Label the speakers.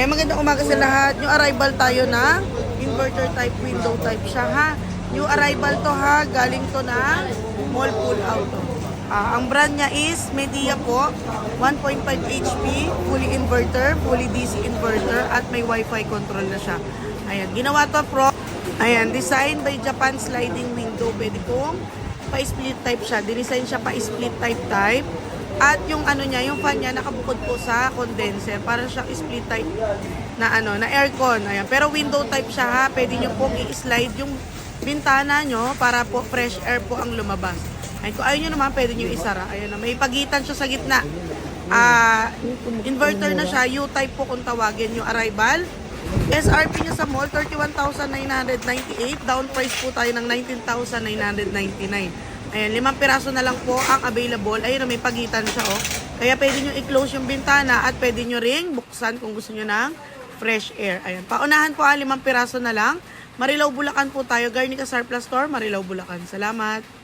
Speaker 1: Magandang umaga sa lahat. New arrival tayo na inverter type, window type siya ha. New arrival to ha. Galing to na mall pull out to. Ang brand niya is Medea po. 1.5 HP, fully inverter, fully DC inverter at may wifi control na siya. Ayan, ginawa to pro. Ayan, designed by Japan sliding window. Pwede kong pa-split type siya. Dinesign siya pa-split type. At yung ano niya, yung fan niya nakabukod po sa condenser. Para siyang split type na ano, na aircon. Ayan. Pero window type siya ha. Pwede niyo pong i-slide yung bintana nyo para po fresh air po ang lumabas. Ayan. Kung ayaw nyo naman, pwede nyo isara. Ayan na. May pagitan siya sa gitna. Inverter na siya. U-type po kung tawagin yung arrival. SRP niya sa mall, 31,998. Down price po tayo ng 19,999. Ayan, 5 piraso na lang po ang available. Ayun, may pagitan siya, oh. Kaya pwede nyo i-close yung bintana at pwede nyo ring buksan kung gusto nyo ng fresh air. Ayan, paunahan po 5 piraso na lang. Marilao, Bulacan po tayo. Garnica Surplus Store, Marilao, Bulacan. Salamat!